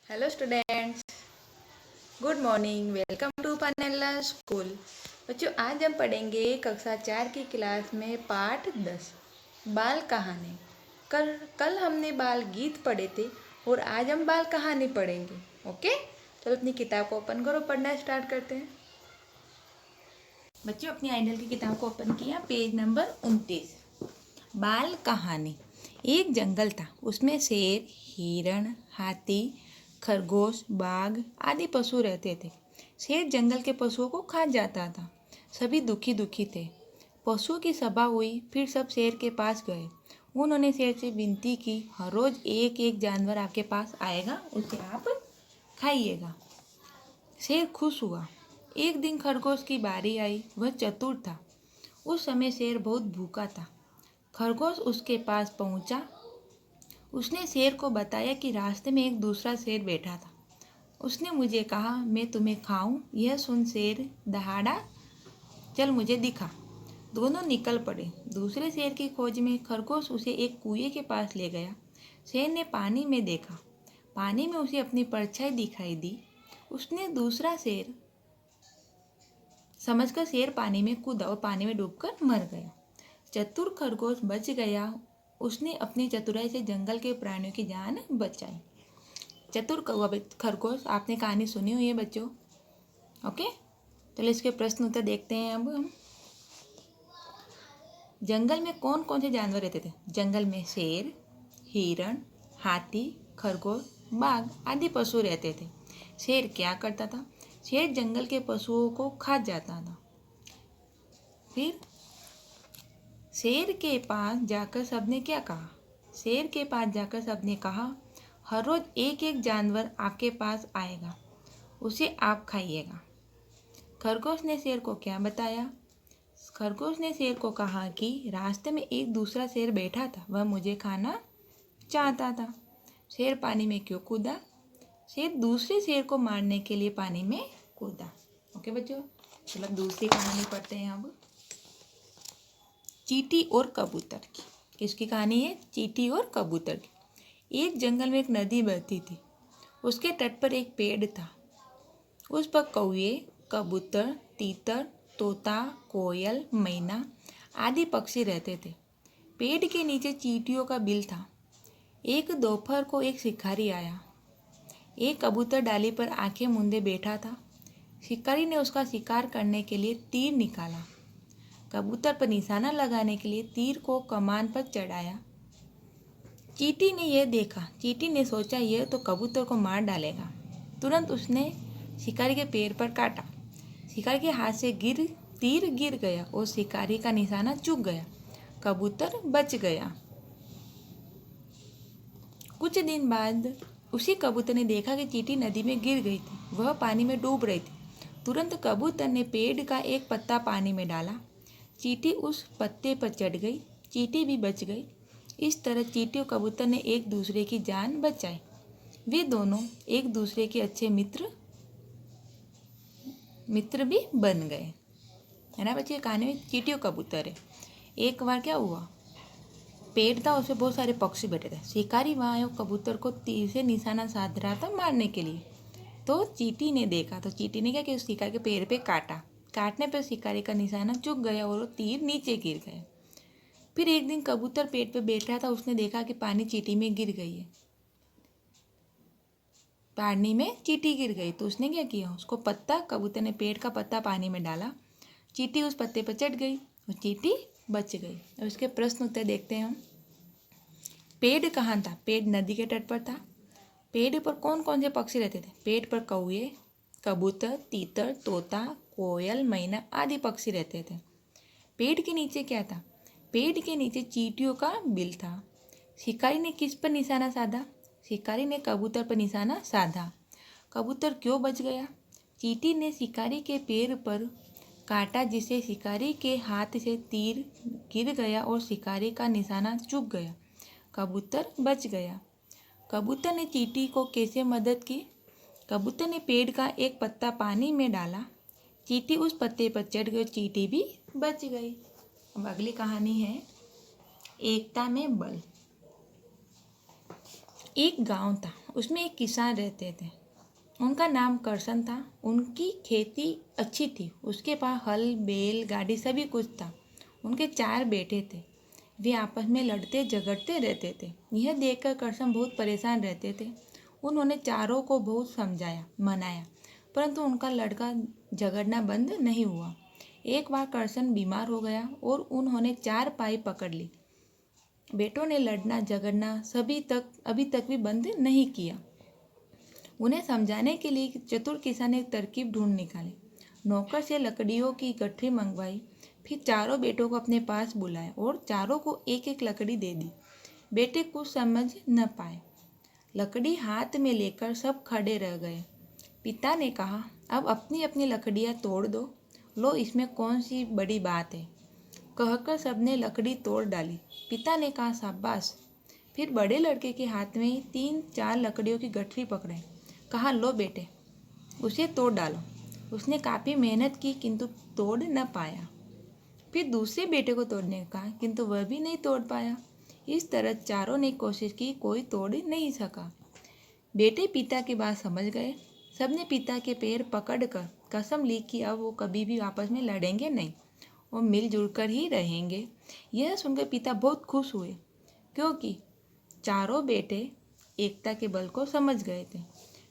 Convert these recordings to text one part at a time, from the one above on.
Hello students, good morning. Welcome to Panela school. बच्चों, आज हम पढ़ेंगे कक्षा 4 की क्लास में पाठ 10 बाल कहानी। कल हमने बाल गीत पढ़े थे और आज हम बाल कहानी पढ़ेंगे। ओके, चलो अपनी किताब को ओपन करो, पढ़ना स्टार्ट करते हैं। बच्चों, अपनी आइडल की किताब को ओपन किया, पेज नंबर 29। बाल कहानी। एक जंगल था, उसमें शेर, हिरण, हाथी, खरगोश, बाघ आदि पशु रहते थे। शेर जंगल के पशुओं को खा जाता था। सभी दुखी दुखी थे। पशुओं की सभा हुई, फिर सब शेर के पास गए। उन्होंने शेर से विनती की, हर रोज एक एक जानवर आपके पास आएगा, उसे आप खाइएगा। शेर खुश हुआ। एक दिन खरगोश की बारी आई। वह चतुर था। उस समय शेर बहुत भूखा था। खरगोश उसके पास पहुंचा। उसने शेर को बताया कि रास्ते में एक दूसरा शेर बैठा था। उसने मुझे कहा, मैं तुम्हें खाऊं। यह सुन शेर दहाड़ा, चल मुझे दिखा। दोनों निकल पड़े। दूसरे शेर की खोज में खरगोश उसे एक कुएं के पास ले गया। शेर ने पानी में देखा। पानी में उसे अपनी परछाई दिखाई दी। उसने दूसरा शेर समझकर शेर पानी में कूदा और पानी में डूबकर मर गया। चतुर खरगोश बच गया। उसने अपनी चतुराई से जंगल के प्राणियों की जान बचाई। चतुर खरगोश, आपने कहानी सुनी हुई है बच्चों। ओके, चलो इसके प्रश्न उत्तर देखते हैं अब हम। जंगल में कौन कौन से जानवर रहते थे? जंगल में शेर, हिरण, हाथी, खरगोश, बाघ आदि पशु रहते थे। शेर क्या करता था? शेर जंगल के पशुओं को खा जाता था। फिर शेर के पास जाकर सबने क्या कहा? शेर के पास जाकर सबने कहा, हर रोज एक एक जानवर आपके पास आएगा, उसे आप खाइएगा। खरगोश ने शेर को क्या बताया? खरगोश ने शेर को कहा कि रास्ते में एक दूसरा शेर बैठा था, वह मुझे खाना चाहता था। शेर पानी में क्यों कूदा? शेर दूसरे शेर को मारने के लिए पानी में कूदा। ओके बच्चों, चलो दूसरी कहानी पढ़ते हैं अब। चींटी और कबूतर की। किसकी कहानी है? चींटी और कबूतर की। एक जंगल में एक नदी बहती थी। उसके तट पर एक पेड़ था। उस पर कौवे, कबूतर, तीतर, तोता, कोयल, मैना आदि पक्षी रहते थे। पेड़ के नीचे चींटियों का बिल था। एक दोपहर को एक शिकारी आया। एक कबूतर डाली पर आंखें मूंदे बैठा था। शिकारी ने उसका शिकार करने के लिए तीर निकाला। कबूतर पर निशाना लगाने के लिए तीर को कमान पर चढ़ाया। चींटी ने यह देखा। चींटी ने सोचा, यह तो कबूतर को मार डालेगा। तुरंत उसने शिकारी के पैर पर काटा। शिकारी के हाथ से तीर गिर गया और शिकारी का निशाना चूक गया। कबूतर बच गया। कुछ दिन बाद उसी कबूतर ने देखा कि चींटी नदी में गिर गई थी। वह पानी में डूब रही थी। तुरंत कबूतर ने पेड़ का एक पत्ता पानी में डाला। चींटी उस पत्ते पर चढ़ गई। चींटी भी बच गई। इस तरह चींटी और कबूतर ने एक दूसरे की जान बचाई। वे दोनों एक दूसरे के अच्छे मित्र भी बन गए। है ना बच्चे, कहानी में चींटी और कबूतर है। एक बार क्या हुआ, पेड़ था, उसमें बहुत सारे पक्षी बैठे थे। शिकारी वहाँ आया, कबूतर को तीर से निशाना साध रहा था मारने के लिए। तो चींटी ने देखा, तो चींटी ने क्या किया, उस शिकारी के पैर पे काटा। काटने पर शिकारी का निशाना चूक गया और वो तीर नीचे गिर गया। फिर एक दिन कबूतर पेड़ पे बैठ रहा था। उसने देखा कि पानी चींटी में गिर गई है। पानी में चींटी गिर गई तो उसने क्या किया, उसको कबूतर ने पेड़ का पत्ता पानी में डाला। चींटी उस पत्ते पर चढ़ गई और चींटी बच गई। और इसके प्रश्न उत्तर देखते हैं हम। पेड़ कहाँ था? पेड़ नदी के तट पर था। पेड़ पर कौन कौन से पक्षी रहते थे? पेड़ पर कौवे, कबूतर, तीतर, तोता, कोयल, मैना आदि पक्षी रहते थे। पेड़ के नीचे क्या था? पेड़ के नीचे चींटियों का बिल था। शिकारी ने किस पर निशाना साधा? शिकारी ने कबूतर पर निशाना साधा। कबूतर क्यों बच गया? चींटी ने शिकारी के पैर पर काटा, जिससे शिकारी के हाथ से तीर गिर गया और शिकारी का निशाना चूक गया। कबूतर बच गया। कबूतर ने चींटी को कैसे मदद की? कबूतर ने पेड़ का एक पत्ता पानी में डाला। चींटी उस पत्ते पर चढ़ गई, चींटी भी बच गई। अब अगली कहानी है, एकता में बल। एक गांव था। उसमें एक किसान रहते थे। उनका नाम करसन था। उनकी खेती अच्छी थी। उसके पास हल, बैल, गाड़ी सभी कुछ था। उनके 4 बेटे थे। वे आपस में लड़ते झगड़ते रहते थे। यह देखकर करसन बहुत परेशान रहते थे। उन्होंने चारों को बहुत समझाया, मनाया, परंतु उनका लड़का झगड़ना बंद नहीं हुआ। एक बार करसन बीमार हो गया और उन्होंने 4 पाई पकड़ ली। बेटों ने लड़ना झगड़ना अभी तक भी बंद नहीं किया। उन्हें समझाने के लिए चतुर किसान ने एक तरकीब ढूंढ निकाली। नौकर से लकड़ियों की गठरी मंगवाई, फिर चारों बेटों को अपने पास बुलाया और चारों को एक एक लकड़ी दे दी। बेटे कुछ समझ न पाए। लकड़ी हाथ में लेकर सब खड़े रह गए। पिता ने कहा, अब अपनी अपनी लकड़ियाँ तोड़ दो। लो, इसमें कौन सी बड़ी बात है। कहकर सबने लकड़ी तोड़ डाली। पिता ने कहा, शाबाश। फिर बड़े लड़के के हाथ में 3-4 लकड़ियों की गठरी पकड़ाई। कहा, लो बेटे, उसे तोड़ डालो। उसने काफ़ी मेहनत की किंतु तोड़ न पाया। फिर दूसरे बेटे को तोड़ने का कहा, किंतु वह भी नहीं तोड़ पाया। इस तरह चारों ने कोशिश की, कोई तोड़ नहीं सका। बेटे पिता की बात समझ गए। सबने पिता के पैर पकड़कर कसम ली कि अब वो कभी भी आपस में लड़ेंगे नहीं और मिलजुल कर ही रहेंगे। यह सुनकर पिता बहुत खुश हुए, क्योंकि चारों बेटे एकता के बल को समझ गए थे।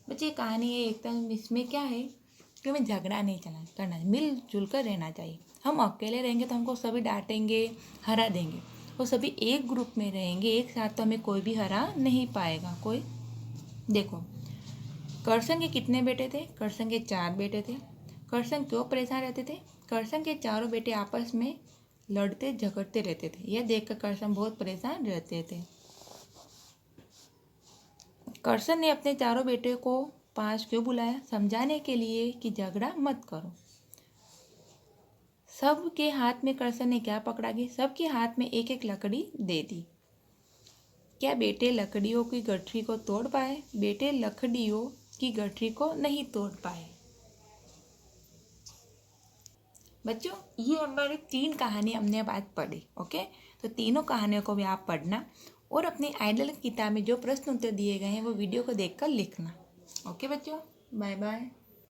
बच्चे, कहानी ये एकता इसमें क्या है कि हमें झगड़ा नहीं करना, मिलजुल कर रहना चाहिए। हम अकेले रहेंगे तो हमको सभी डांटेंगे, हरा देंगे। और सभी एक ग्रुप में रहेंगे एक साथ तो हमें कोई भी हरा नहीं पाएगा। कोई देखो, करसन के कितने बेटे थे? करसन के 4 बेटे थे। करसन क्यों परेशान रहते थे? करसन के चारों बेटे आपस में लड़ते झगड़ते रहते थे। यह देखकर करसन बहुत परेशान रहते थे। करसन ने अपने चारों बेटे को पास क्यों बुलाया? समझाने के लिए कि झगड़ा मत करो। सबके हाथ में करसन ने क्या पकड़ा कि सबके हाथ में एक एक लकड़ी दे दी। क्या बेटे लकड़ियों की गठरी को तोड़ पाए? बेटे लकड़ियों की गठरी को नहीं तोड़ पाए। बच्चों, ये हमारी 3 कहानी हमने आज पढ़ी। ओके, तो तीनों कहानियों को भी आप पढ़ना और अपनी आइडल किताब में जो प्रश्न उत्तर दिए गए हैं वो वीडियो को देखकर लिखना। ओके बच्चों, बाय बाय।